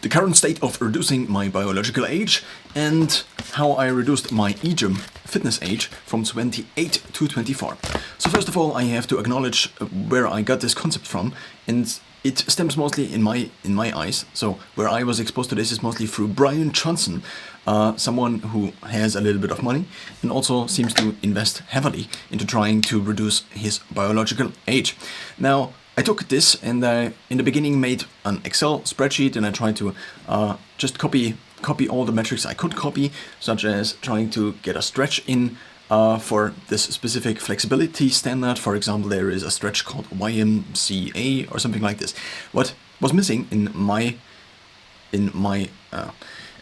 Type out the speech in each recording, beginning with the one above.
the current state of reducing my biological age and how I reduced my Egym fitness age from 28 to 24. So first of all, I have to acknowledge where I got this concept from, and it stems mostly in my eyes. So where I was exposed to this is mostly through Brian Johnson, someone who has a little bit of money and also seems to invest heavily into trying to reduce his biological age. Now, I took this and I, in the beginning, made an Excel spreadsheet, and I tried to just copy all the metrics I could copy, such as trying to get a stretch in for this specific flexibility standard. For example, there is a stretch called YMCA or something like this. What was missing in my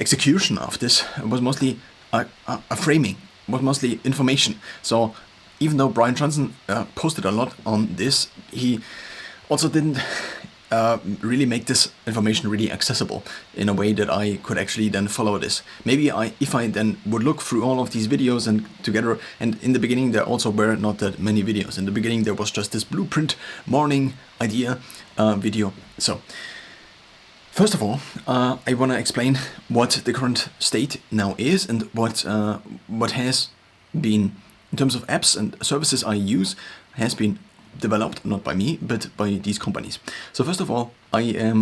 execution of this was mostly a framing, was mostly information. So even though Brian Johnson posted a lot on this, he also didn't really make this information really accessible in a way that I could actually then follow this. Maybe if I then would look through all of these videos and together, and in the beginning there also were not that many videos. In the beginning there was just this blueprint morning idea video. So first of all, I want to explain what the current state now is and what has been, in terms of apps and services I use, has been developed not by me but by these companies. So first of all, I have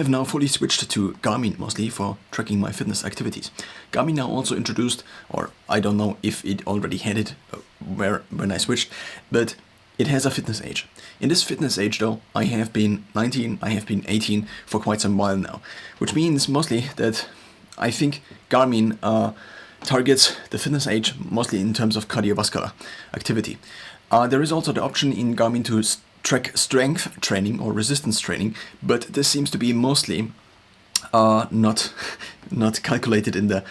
now fully switched to Garmin, mostly for tracking my fitness activities. Garmin now also introduced, or I don't know if it already had it when I switched, but it has a fitness age. In this fitness age though, I have been 19, I have been 18 for quite some while now, which means mostly that I think Garmin targets the fitness age mostly in terms of cardiovascular activity. There is also the option in Garmin to track strength training or resistance training, but this seems to be mostly not calculated in the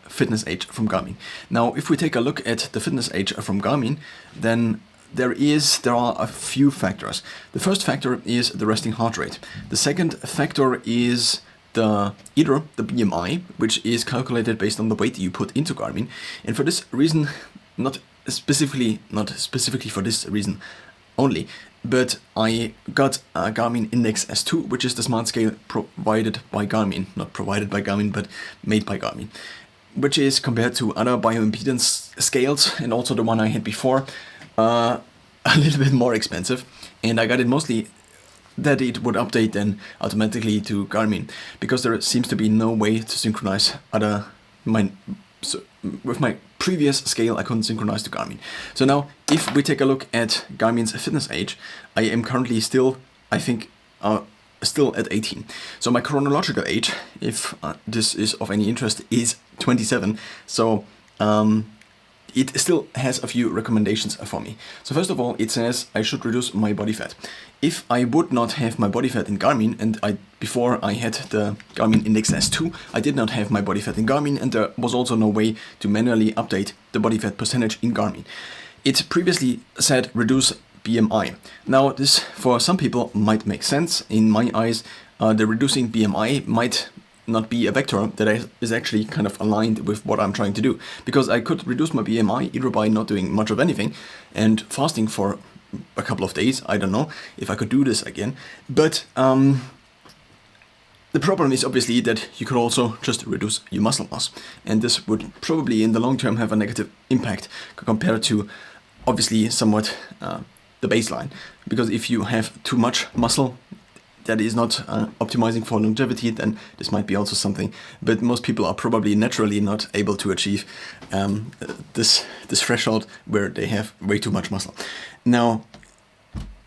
fitness age from Garmin. Now, if we take a look at the fitness age from Garmin, then there are a few factors. The first factor is the resting heart rate. The second factor is either the BMI, which is calculated based on the weight you put into Garmin, and for this reason, not specifically for this reason only, but I got a Garmin Index S2, which is the smart scale provided by Garmin, not provided by Garmin, but made by Garmin, which is, compared to other bioimpedance scales and also the one I had before, a little bit more expensive, and I got it mostly that it would update then automatically to Garmin, because there seems to be no way to synchronize with my previous scale I couldn't synchronize to Garmin. So now, if we take a look at Garmin's fitness age, I am currently still, I think, still at 18. So my chronological age, if this is of any interest, is 27. So it still has a few recommendations for me. So first of all, it says I should reduce my body fat. If I would not have my body fat in Garmin, and before I had the Garmin Index S2, I did not have my body fat in Garmin, and there was also no way to manually update the body fat percentage in Garmin. It previously said reduce BMI. Now this, for some people, might make sense. In my eyes, the reducing BMI might not be a vector that is actually kind of aligned with what I'm trying to do, because I could reduce my BMI either by not doing much of anything and fasting for a couple of days. I don't know if I could do this again, but the problem is obviously that you could also just reduce your muscle mass, and this would probably in the long term have a negative impact compared to obviously somewhat the baseline, because if you have too much muscle that is not optimizing for longevity, then this might be also something. But most people are probably naturally not able to achieve this threshold where they have way too much muscle. Now,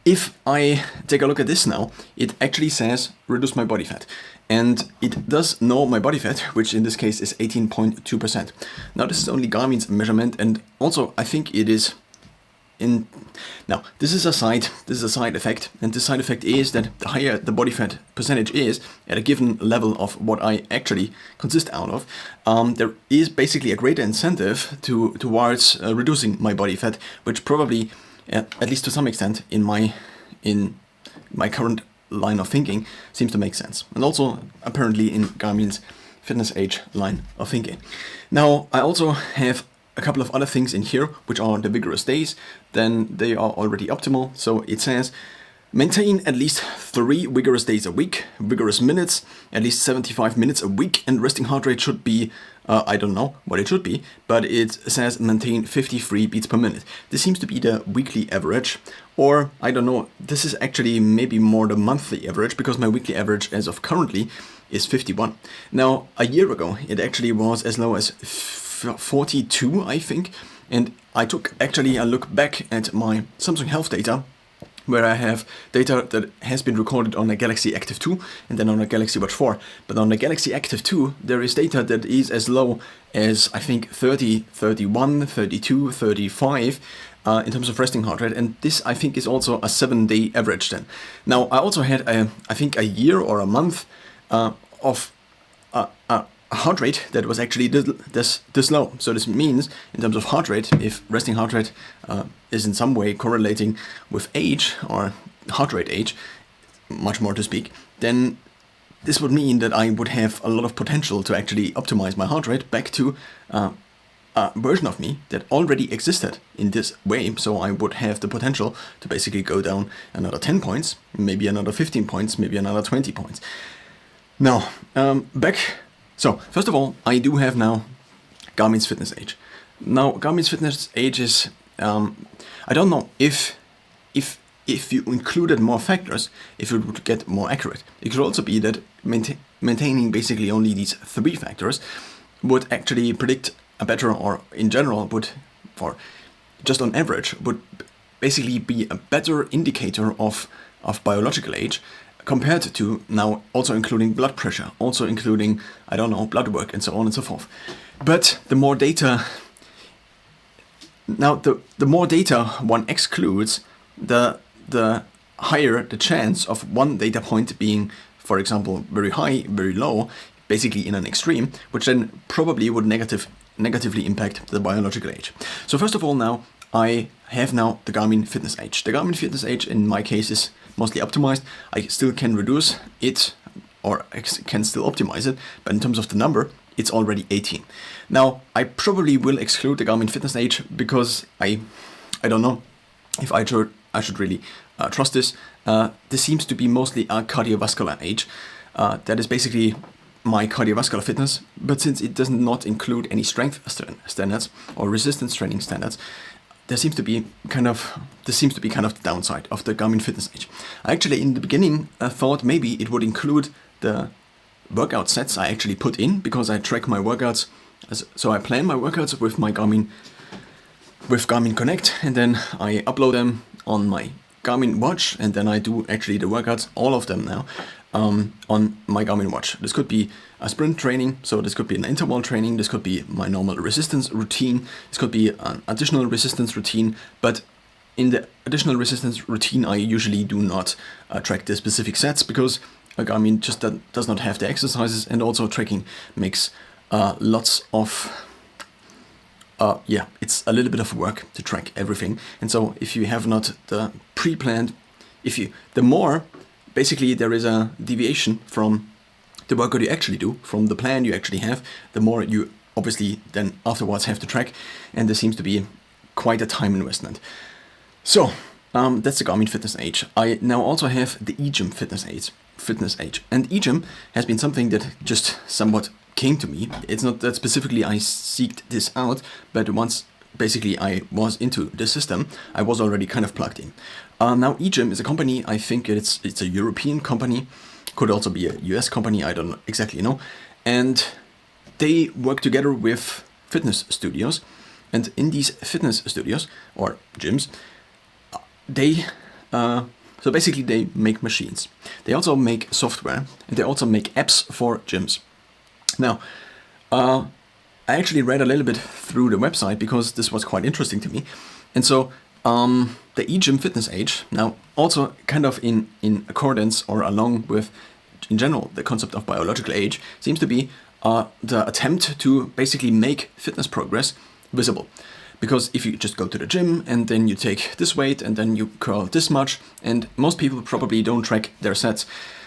if I take a look at this now, it actually says reduce my body fat. And it does know my body fat, which in this case is 18.2%. Now this is only Garmin's measurement, and also I think it is now this is a side effect, and the side effect is that the higher the body fat percentage is at a given level of what I actually consist out of, there is basically a greater incentive towards reducing my body fat, which probably, at least to some extent, in my current line of thinking, seems to make sense, and also apparently in Garmin's fitness age line of thinking. Now I also have a couple of other things in here, which are the vigorous days. Then they are already optimal. So it says maintain at least 3 vigorous days a week, vigorous minutes, at least 75 minutes a week, and resting heart rate should be, I don't know what it should be, but it says maintain 53 beats per minute. This seems to be the weekly average, or I don't know, this is actually maybe more the monthly average, because my weekly average as of currently is 51. Now, a year ago, it actually was as low as 42, I think, and I took actually a look back at my Samsung Health data, where I have data that has been recorded on a Galaxy Active 2 and then on a Galaxy Watch 4. But on the Galaxy Active 2, there is data that is as low as, I think, 30, 31, 32, 35 in terms of resting heart rate. And this, I think, is also a 7-day average then. Now, I also had, I think, a year or a month of a heart rate that was actually this low. So this means, in terms of heart rate, if resting heart rate is in some way correlating with age, or heart rate age, much more to speak, then this would mean that I would have a lot of potential to actually optimize my heart rate back to a version of me that already existed in this way. So I would have the potential to basically go down another 10 points, maybe another 15 points, maybe another 20 points. Now, So, first of all, I do have now Garmin's Fitness Age. Now, Garmin's Fitness Age is, I don't know if you included more factors, if it would get more accurate. It could also be that maintaining basically only these 3 factors would actually predict a better, or in general would, or just on average, would basically be a better indicator of biological age, compared to now also including blood pressure, also including, I don't know, blood work, and so on and so forth. But the more data, now the more data one excludes, the higher the chance of one data point being, for example, very high, very low, basically in an extreme, which then probably would negatively impact the biological age. So first of all, now I have now the Garmin Fitness Age. The Garmin Fitness Age in my case is mostly optimized. I still can reduce it, or I can still optimize it, but in terms of the number, it's already 18. Now, I probably will exclude the Garmin Fitness Age because I don't know if I should really trust this. This seems to be mostly a cardiovascular age. That is basically my cardiovascular fitness, but since it does not include any strength standards or resistance training standards, this seems to be kind of the downside of the Garmin Fitness Age. I actually, in the beginning, thought maybe it would include the workout sets I actually put in, because I track my workouts. So I plan my workouts with my Garmin Connect, and then I upload them on my Garmin watch, and then I do actually the workouts, all of them now, on my Garmin watch. This could be a sprint training, so this could be an interval training, this could be my normal resistance routine, this could be an additional resistance routine, but in the additional resistance routine I usually do not track the specific sets, because Garmin just does not have the exercises, and also tracking makes lots of it's a little bit of work to track everything. And so if you have not the pre-planned, the more basically there is a deviation from the workout you actually do, from the plan you actually have, the more you obviously then afterwards have to track, and there seems to be quite a time investment. So that's the Garmin Fitness Age. I now also have the Egym Fitness Age, and Egym has been something that just somewhat came to me. It's not that specifically I seeked this out, but once basically I was into the system, I was already kind of plugged in. Now Egym is a company, I think it's a European company, could also be a US company, I don't exactly know, and they work together with fitness studios, and in these fitness studios or gyms, they so basically they make machines. They also make software, and they also make apps for gyms. Now, I actually read a little bit through the website because this was quite interesting to me. And so the Egym Fitness Age, now also kind of in accordance or along with, in general, the concept of biological age, seems to be the attempt to basically make fitness progress visible. Because if you just go to the gym and then you take this weight and then you curl this much, and most people probably don't track their sets,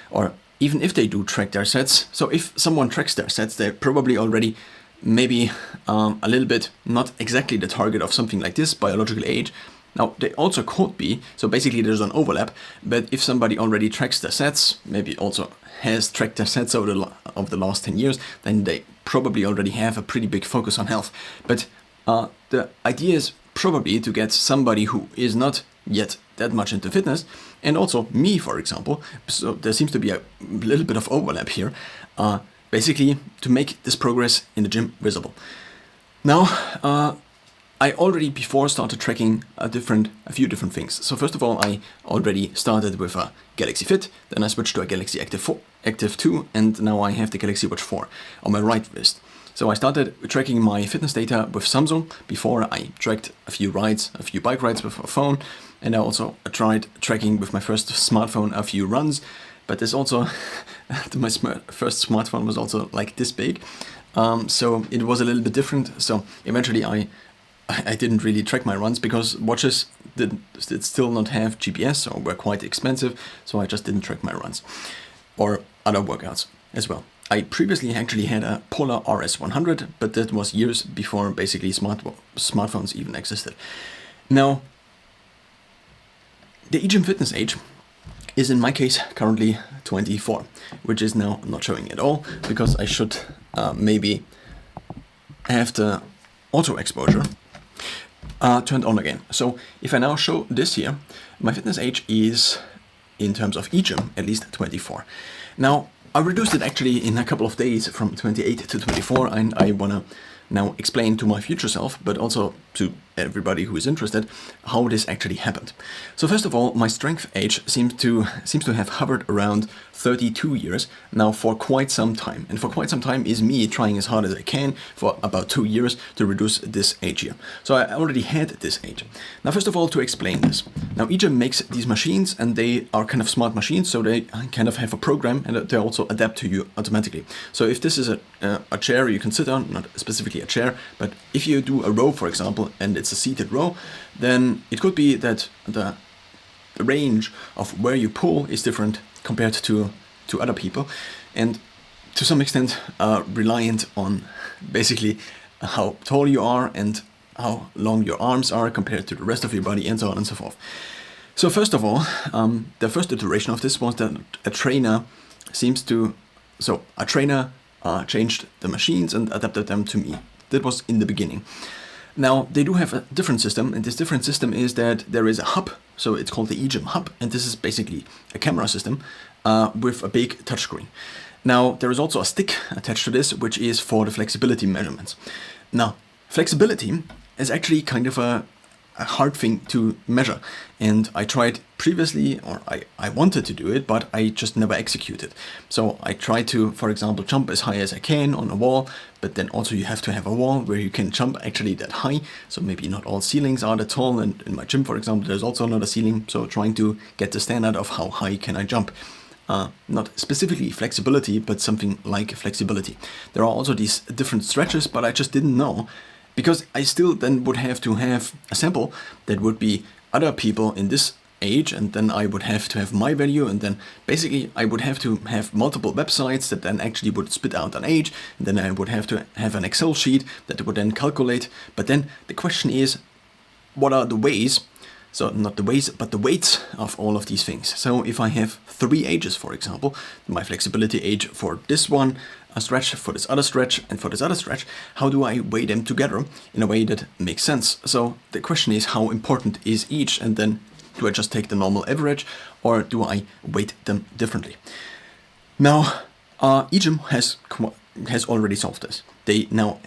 or even if they do track their sets, so if someone tracks their sets, they're probably already maybe a little bit not exactly the target of something like this, biological age, Now, they also could be, so basically there's an overlap, but if somebody already tracks their sets, maybe also has tracked their sets over the last 10 years, then they probably already have a pretty big focus on health. But the idea is probably to get somebody who is not yet that much into fitness, and also me, for example, so there seems to be a little bit of overlap here, basically to make this progress in the gym visible. Now, I already before started tracking a few different things. So first of all, I already started with a Galaxy Fit, then I switched to a Galaxy Active 2, and now I have the Galaxy Watch 4 on my right wrist. So I started tracking my fitness data with Samsung. Before I tracked a few bike rides with a phone, and I also tried tracking with my first smartphone a few runs. But this also, my first smartphone was also like this big, so it was a little bit different. So eventually I didn't really track my runs because watches did still not have GPS or were quite expensive, so I just didn't track my runs or other workouts as well. I previously actually had a Polar RS100, but that was years before basically smartphones even existed. Now, the Egym fitness age is in my case currently 24, which is now not showing at all because I should maybe have the auto exposure turned on again. So if I now show this here, my fitness age is, in terms of Egym, at least 24. Now, I reduced it actually in a couple of days from 28 to 24, and I want to now explain to my future self, but also to everybody who is interested, how this actually happened. So first of all, my strength age seems to have hovered around 32 years now for quite some time. And for quite some time is me trying as hard as I can for about 2 years to reduce this age here. So I already had this age. Now, first of all, to explain this. Now, Egym makes these machines and they are kind of smart machines, so they kind of have a program and they also adapt to you automatically. So if this is a chair you can sit on, not specifically a chair, but if you do a row, for example, and it's a seated row, then it could be that the range of where you pull is different compared to other people, and to some extent reliant on basically how tall you are and how long your arms are compared to the rest of your body, and so on and so forth. So first of all, the first iteration of this was that a trainer changed the machines and adapted them to me. That was in the beginning. Now, they do have a different system, and this different system is that there is a hub, so it's called the Egym hub, and this is basically a camera system with a big touchscreen. Now, there is also a stick attached to this, which is for the flexibility measurements. Now, flexibility is actually kind of a hard thing to measure, and I tried previously, or I wanted to do it, but I just never executed. So I tried to, for example, jump as high as I can on a wall, but then also you have to have a wall where you can jump actually that high, so maybe not all ceilings are that tall, and in my gym, for example, there's also not a ceiling, so trying to get the standard of how high can I jump. Not specifically flexibility, but something like flexibility. There are also these different stretches, but I just didn't know, because I still then would have to have a sample that would be other people in this age, and then I would have to have my value, and then basically I would have to have multiple websites that then actually would spit out an age, and then I would have to have an Excel sheet that would then calculate. But then the question is, what are the ways? So not the ways, but the weights of all of these things. So if I have 3 ages, for example, my flexibility age for this one, a stretch for this other stretch, and for this other stretch, how do I weigh them together in a way that makes sense? So the question is, how important is each? And then do I just take the normal average, or do I weight them differently? Now, Egym has already solved this. They now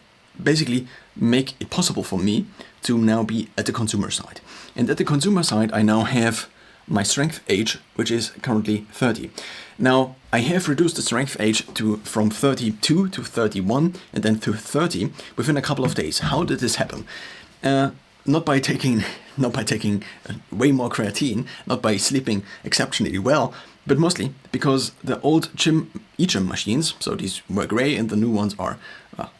basically make it possible for me to now be at the consumer side. And at the consumer side, I now have my strength age, which is currently 30. Now, I have reduced the strength age from 32 to 31 and then to 30 within a couple of days. How did this happen? Not by taking way more creatine, not by sleeping exceptionally well, but mostly because the old Egym machines, so these were gray and the new ones are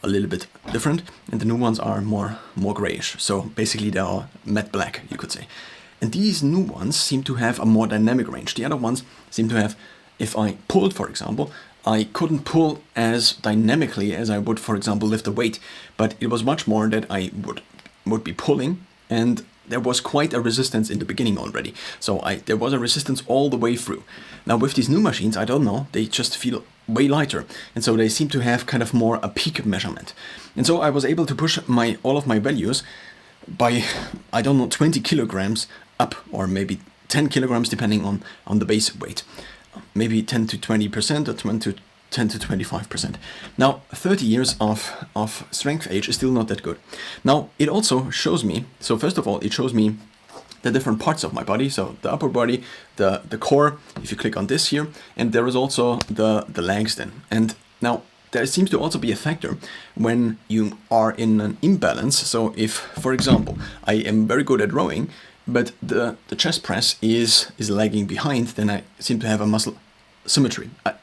a little bit different, and the new ones are more grayish. So basically they are matte black, you could say. And these new ones seem to have a more dynamic range. The other ones seem to have, if I pulled, for example, I couldn't pull as dynamically as I would, for example, lift a weight, but it was much more that I would be pulling, and there was quite a resistance in the beginning already. So there was a resistance all the way through. Now with these new machines, I don't know, they just feel way lighter. And so they seem to have kind of more a peak measurement. And so I was able to push all of my values by, I don't know, 20 kilograms up, or maybe 10 kilograms depending on the base weight. Maybe 10 to 20% or 10 to 25%. Now, 30 years of strength age is still not that good. Now, it also shows me, so first of all, it shows me the different parts of my body. So the upper body, the core, if you click on this here, and there is also the legs then. And now, there seems to also be a factor when you are in an imbalance. So if, for example, I am very good at rowing, but the chest press is lagging behind, then I seem to have a muscle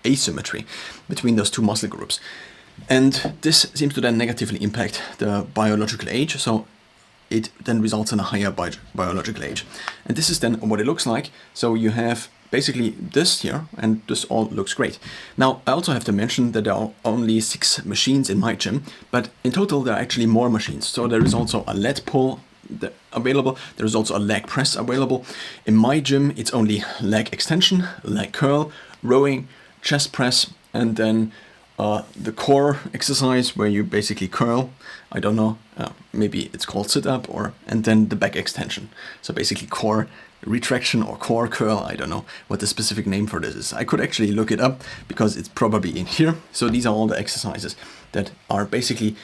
asymmetry between those two muscle groups. And this seems to then negatively impact the biological age, so it then results in a higher biological age. And this is then what it looks like. So you have basically this here, and this all looks great. Now, I also have to mention that there are only 6 machines in my gym, but in total there are actually more machines. So there is also a lat pull available, there is also a leg press available. In my gym, it's only leg extension, leg curl, rowing, chest press, and then the core exercise where you basically curl. I don't know, maybe it's called sit-up, and then the back extension. So basically core retraction or core curl. I don't know what the specific name for this is. I could actually look it up because it's probably in here. So these are all the exercises that are basically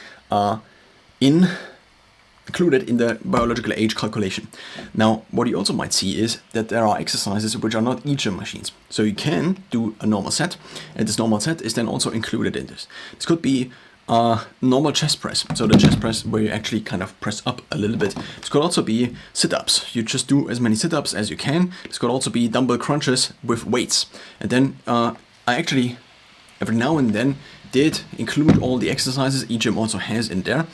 included in the biological age calculation. Now, what you also might see is that there are exercises which are not Egym machines. So you can do a normal set, and this normal set is then also included in this. This could be a normal chest press, so the chest press where you actually kind of press up a little bit. This could also be sit-ups. You just do as many sit-ups as you can. This could also be dumbbell crunches with weights. And then I actually, every now and then, did include all the exercises Egym also has in there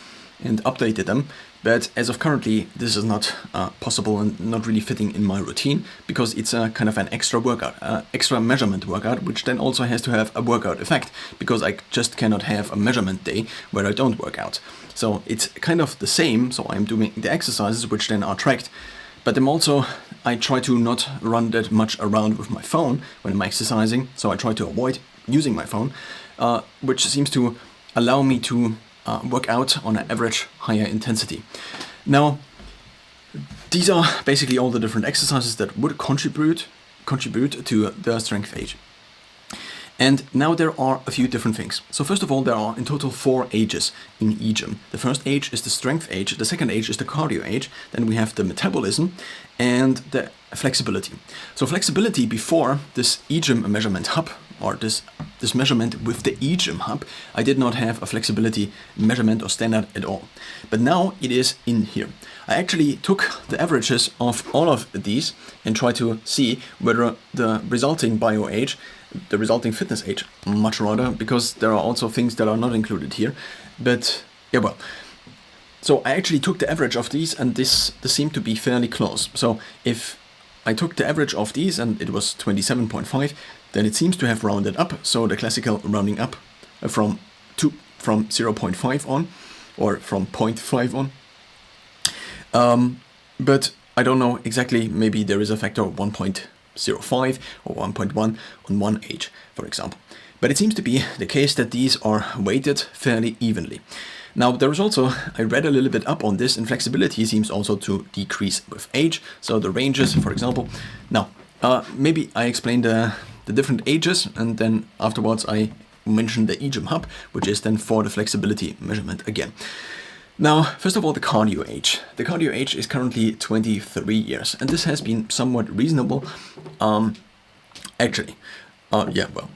and updated them. But as of currently, this is not possible and not really fitting in my routine, because it's a kind of an extra workout, extra measurement workout, which then also has to have a workout effect, because I just cannot have a measurement day where I don't work out. So it's kind of the same. So I'm doing the exercises which then are tracked, but I try to not run that much around with my phone when I'm exercising. So I try to avoid using my phone, which seems to allow me to work out on an average higher intensity. Now, these are basically all the different exercises that would contribute to the strength age. And now there are a few different things. So first of all, there are in total 4 ages in Egym. The first age is the strength age, the second age is the cardio age, then we have the metabolism and the flexibility. So flexibility before this Egym measurement hub, or this measurement with the Egym hub, I did not have a flexibility measurement or standard at all. But now it is in here. I actually took the averages of all of these and tried to see whether the resulting bio age, the resulting fitness age, much rather, because there are also things that are not included here. But yeah, well. So I actually took the average of these, and this seemed to be fairly close. So if I took the average of these and it was 27.5, then it seems to have rounded up. So the classical rounding up from 0.5 on, or from 0.5 on. But I don't know exactly, maybe there is a factor of 1.05 or 1.1 on one age, for example. But it seems to be the case that these are weighted fairly evenly. Now, there is also, I read a little bit up on this, and flexibility seems also to decrease with age. So the ranges, for example. Now, maybe I explained the different ages, and then afterwards I mentioned the Egym hub, which is then for the flexibility measurement again. Now, first of all, the cardio age. The cardio age is currently 23 years, and this has been somewhat reasonable. Actually,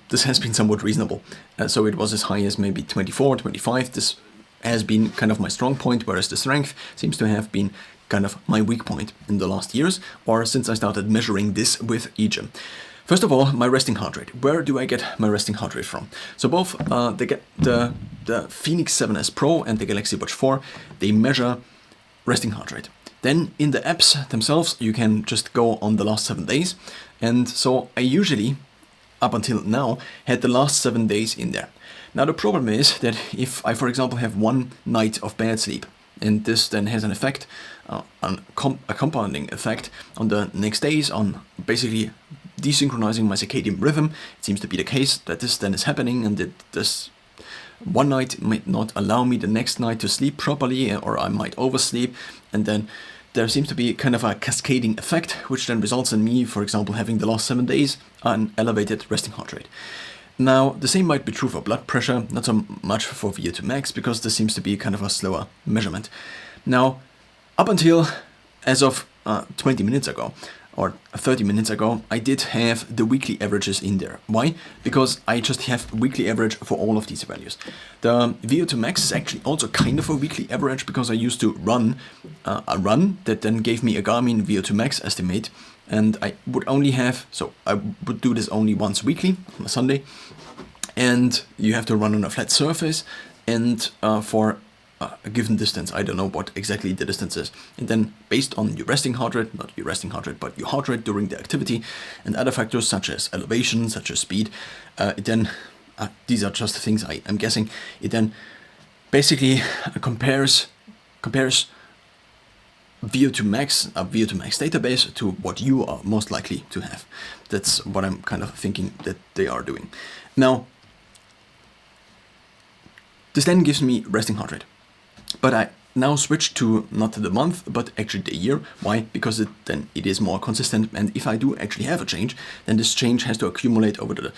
this has been somewhat reasonable. So it was as high as maybe 24, 25. This has been kind of my strong point, whereas the strength seems to have been kind of my weak point in the last years, or since I started measuring this with Egym. First of all, my resting heart rate. Where do I get my resting heart rate from? So both the Phoenix 7S Pro and the Galaxy Watch 4, they measure resting heart rate. Then in the apps themselves, you can just go on the last 7 days. And so I usually, up until now, had the last 7 days in there. Now the problem is that if I, for example, have one night of bad sleep, and this then has an effect, a compounding effect on the next days, on basically desynchronizing my circadian rhythm. It seems to be the case that this then is happening, and that this one night might not allow me the next night to sleep properly, or I might oversleep, and then there seems to be kind of a cascading effect, which then results in me, for example, having the last 7 days an elevated resting heart rate. Now, the same might be true for blood pressure, not so much for VO2 max, because this seems to be kind of a slower measurement. Now, up until as of 20 minutes ago, or 30 minutes ago, I did have the weekly averages in there. Why? Because I just have weekly average for all of these values. The VO2 max is actually also kind of a weekly average, because I used to run a run that then gave me a Garmin VO2 max estimate, and I would only have, so I would do this only once weekly on a Sunday, and you have to run on a flat surface, and for a given distance. I don't know what exactly the distance is. And then based on your resting heart rate, not your resting heart rate, but your heart rate during the activity, and other factors such as elevation, such as speed, it then, these are just things I'm guessing, it then basically compares VO2 max, a VO2 max database, to what you are most likely to have. That's what I'm kind of thinking that they are doing. Now, this then gives me resting heart rate. But I now switch to not the month, but actually the year. Why? Because then it is more consistent, and if I do actually have a change, then this change has to accumulate over the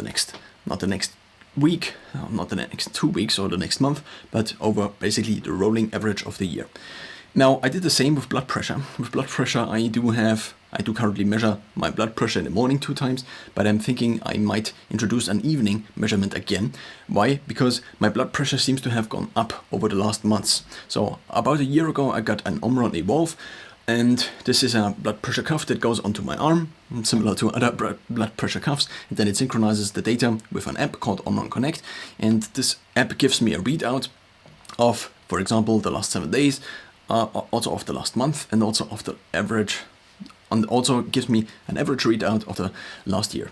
next, not the next week, not the next 2 weeks or the next month, but over basically the rolling average of the year. Now, I did the same with blood pressure. With blood pressure, I do currently measure my blood pressure in the morning 2 times, but I'm thinking I might introduce an evening measurement again. Why? Because my blood pressure seems to have gone up over the last months. So about a year ago, I got an Omron Evolve, and this is a blood pressure cuff that goes onto my arm, similar to other blood pressure cuffs, and then it synchronizes the data with an app called Omron Connect, and this app gives me a readout of, for example, the last 7 days, also of the last month, and also of the average, and also gives me an average readout of the last year.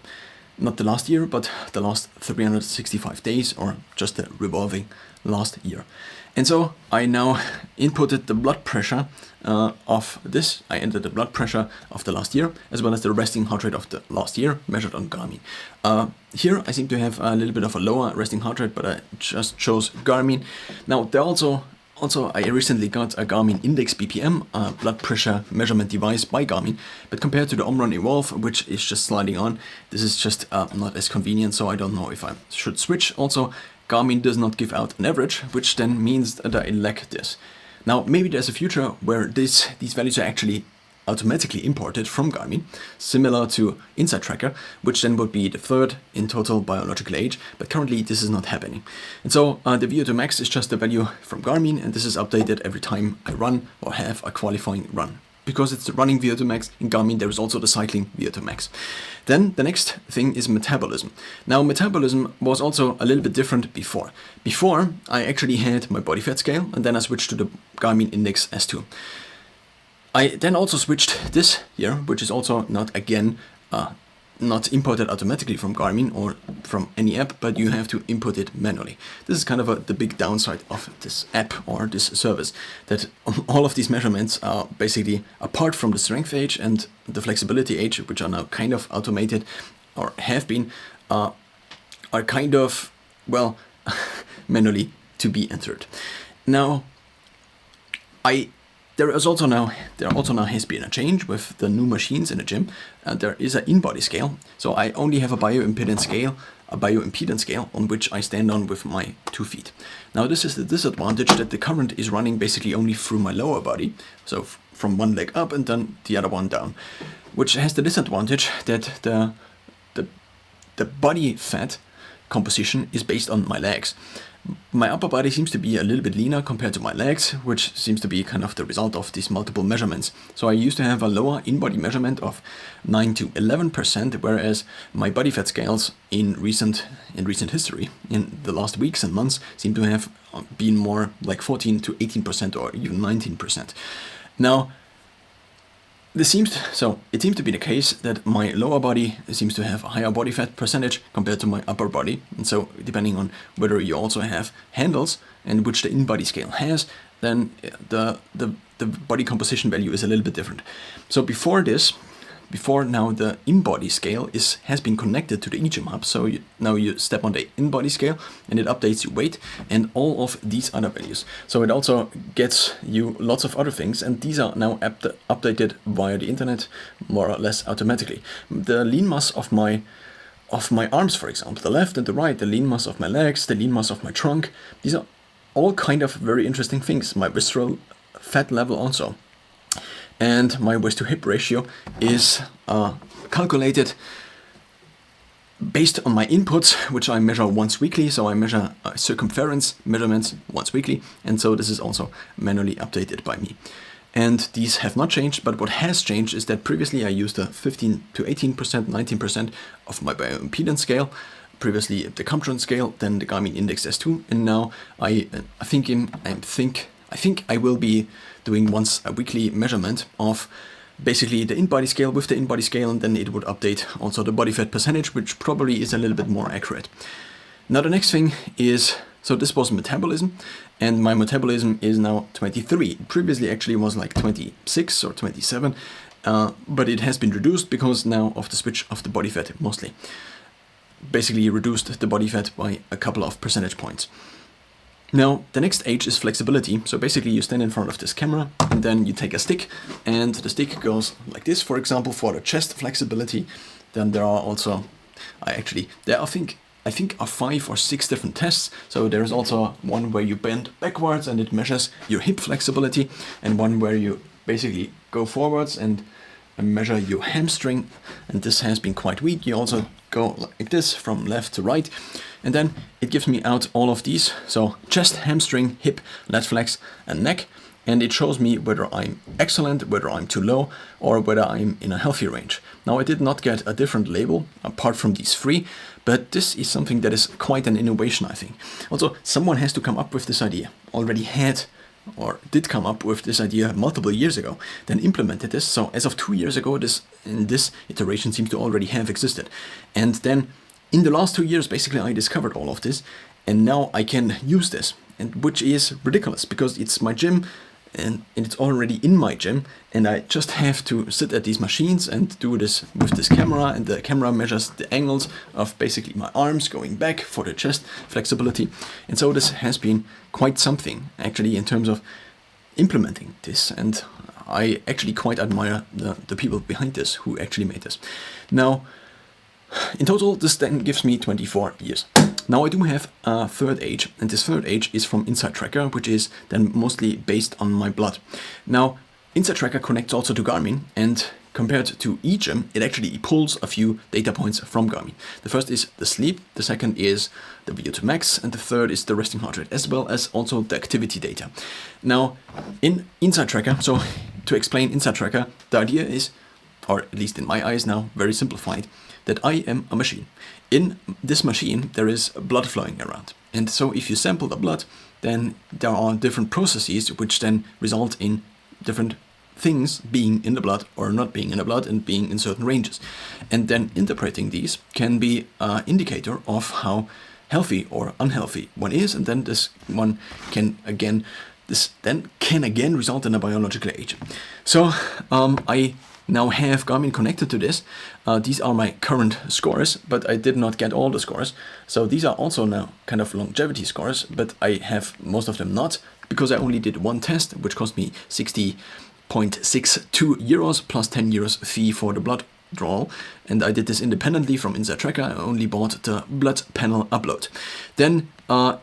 Not the last year, but the last 365 days, or just the revolving last year. And so I now inputted the blood pressure of this. I entered the blood pressure of the last year, as well as the resting heart rate of the last year, measured on Garmin. Here I seem to have a little bit of a lower resting heart rate, but I just chose Garmin. Now, there also, I recently got a Garmin Index BPM, a blood pressure measurement device by Garmin, but compared to the Omron Evolve, which is just sliding on, this is just not as convenient, so I don't know if I should switch. Also, Garmin does not give out an average, which then means that I lack this. Now, maybe there's a future where these values are actually automatically imported from Garmin, similar to Insight Tracker, which then would be the third in total biological age, but currently this is not happening. And so the VO2 max is just the value from Garmin, and this is updated every time I run or have a qualifying run. Because it's the running VO2 max, in Garmin there is also the cycling VO2 max. Then the next thing is metabolism. Now, metabolism was also a little bit different before. Before, I actually had my body fat scale, and then I switched to the Garmin Index S2. I then also switched this here, which is also not not imported automatically from Garmin or from any app, but you have to input it manually. This is kind of the big downside of this app or this service, that all of these measurements are basically, apart from the strength age and the flexibility age, which are now kind of automated or have been, are kind of, well, manually to be entered. Now, there also now has been a change with the new machines in the gym. There is an in-body scale, so I only have a bioimpedance scale on which I stand on with my 2 feet. Now, this is the disadvantage, that the current is running basically only through my lower body, so from one leg up and then the other one down, which has the disadvantage that the body fat composition is based on my legs. My upper body seems to be a little bit leaner compared to my legs, which seems to be kind of the result of these multiple measurements. So I used to have a lower in-body measurement of 9 to 11%, whereas my body fat scales in recent history, in the last weeks and months, seem to have been more like 14 to 18% or even 19%. Now, it seems to be the case that my lower body seems to have a higher body fat percentage compared to my upper body. And so depending on whether you also have handles and which the in-body scale has, then the body composition value is a little bit different. So before now the in-body scale has been connected to the Egym hub. So now you step on the in-body scale and it updates your weight and all of these other values. So it also gets you lots of other things, and these are now updated via the internet more or less automatically. The lean mass of my arms, for example, the left and the right, the lean mass of my legs, the lean mass of my trunk, these are all kind of very interesting things. My visceral fat level also. And my waist to hip ratio is calculated based on my inputs, which I measure once weekly. So I measure circumference measurements once weekly. And so this is also manually updated by me. And these have not changed, but what has changed is that previously I used a 15 to 18%, 19% of my bioimpedance scale. Previously the Comptron scale, then the Garmin Index S2. And now I think I will be doing once a weekly measurement of basically the in-body scale with the in-body scale, and then it would update also the body fat percentage, which probably is a little bit more accurate. Now the next thing is, so this was metabolism, and my metabolism is now 23. Previously actually was like 26 or 27, but it has been reduced because now of the switch of the body fat mostly. Basically reduced the body fat by a couple of percentage points. Now, the next age is flexibility. So basically you stand in front of this camera and then you take a stick and the stick goes like this, for example, for the chest flexibility. Then there are also, I think are 5 or 6 different tests. So there's also one where you bend backwards and it measures your hip flexibility, and one where you basically go forwards and measure your hamstring, and this has been quite weak. You also go like this from left to right, and then it gives me out all of these, so chest, hamstring, hip, lat flex and neck, and it shows me whether I'm excellent, whether I'm too low, or whether I'm in a healthy range. Now I did not get a different label apart from these 3, but this is something that is quite an innovation, I think. Also, someone has to come up with this idea, already had or did come up with this idea multiple years ago, then implemented this. So as of 2 years ago, this iteration seems to already have existed. And then in the last 2 years, basically I discovered all of this, and now I can use this, and which is ridiculous because it's my gym and it's already in my gym, and I just have to sit at these machines and do this with this camera, and the camera measures the angles of basically my arms going back for the chest flexibility. And so this has been quite something actually in terms of implementing this, and I actually quite admire the people behind this who actually made this. Now, in total, this then gives me 24 years. Now I do have a third age, and this third age is from Inside Tracker, which is then mostly based on my blood. Now, Inside Tracker connects also to Garmin, and compared to Egym, it actually pulls a few data points from Garmin. The first is the sleep, the second is the VO2 max, and the third is the resting heart rate, as well as also the activity data. Now, in Inside Tracker, so to explain Inside Tracker, the idea is, or at least in my eyes now, very simplified, that I am a machine. In this machine, there is blood flowing around. And so if you sample the blood, then there are different processes which then result in different things being in the blood or not being in the blood and being in certain ranges. And then interpreting these can be an indicator of how healthy or unhealthy one is. And then this can again result in a biological age. So I now have Garmin connected to this. These are my current scores, but I did not get all the scores. So these are also now kind of longevity scores, but I have most of them not, because I only did one test, which cost me 60.62 euros plus 10 euros fee for the blood draw. And I did this independently from Inside Tracker. I only bought the blood panel upload. Then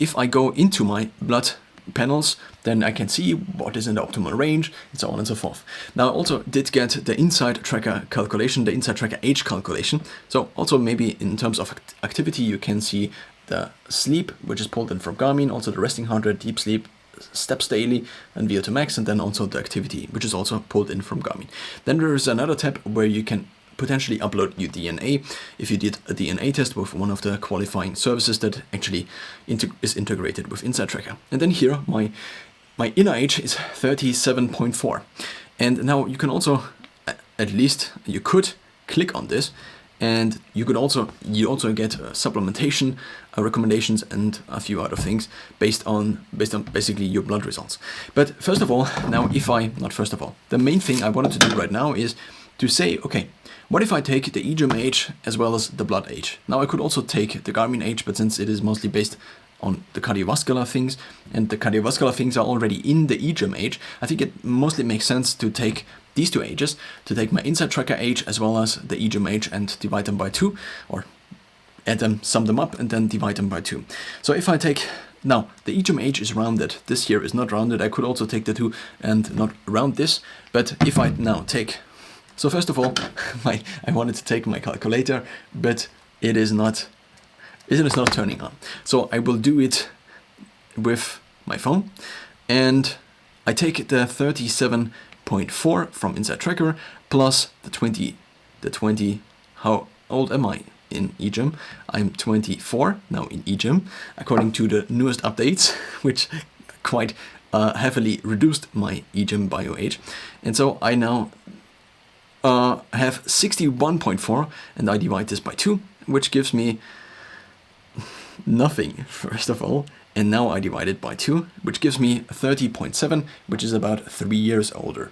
if I go into my blood panels, then I can see what is in the optimal range, and so on and so forth. Now I also did get the Inside Tracker calculation, the Inside Tracker age calculation. So also maybe in terms of activity, you can see the sleep, which is pulled in from Garmin, also the resting heart rate, deep sleep, steps daily, and VO2 max, and then also the activity, which is also pulled in from Garmin. Then there is another tab where you can potentially upload your DNA if you did a DNA test with one of the qualifying services that actually is integrated with Inside Tracker. And then here my inner age is 37.4. And now you can also at least you could click on this, and you also get supplementation recommendations and a few other things based on basically your blood results. But first of all, now the main thing I wanted to do right now is to say, okay, what if I take the Egym age as well as the blood age? Now I could also take the Garmin age, but since it is mostly based on the cardiovascular things, and the cardiovascular things are already in the Egym age, I think it mostly makes sense to take these two ages, to take my Inside Tracker age as well as the Egym age and divide them by 2, or add them, sum them up, and then divide them by 2. So if I take, now the Egym age is rounded, this here is not rounded, I could also take the 2 and not round this, but if I now take, so first of all, I wanted to take my calculator, but it is not turning on. So I will do it with my phone, and I take the 37.4 from Inside Tracker plus the 20, how old am I in Egym? I'm 24 now in Egym, according to the newest updates, which quite heavily reduced my Egym bio age. And so I now have 61.4, and I divide this by 2, which gives me nothing, first of all, and now I divide it by 2, which gives me 30.7, which is about 3 years older.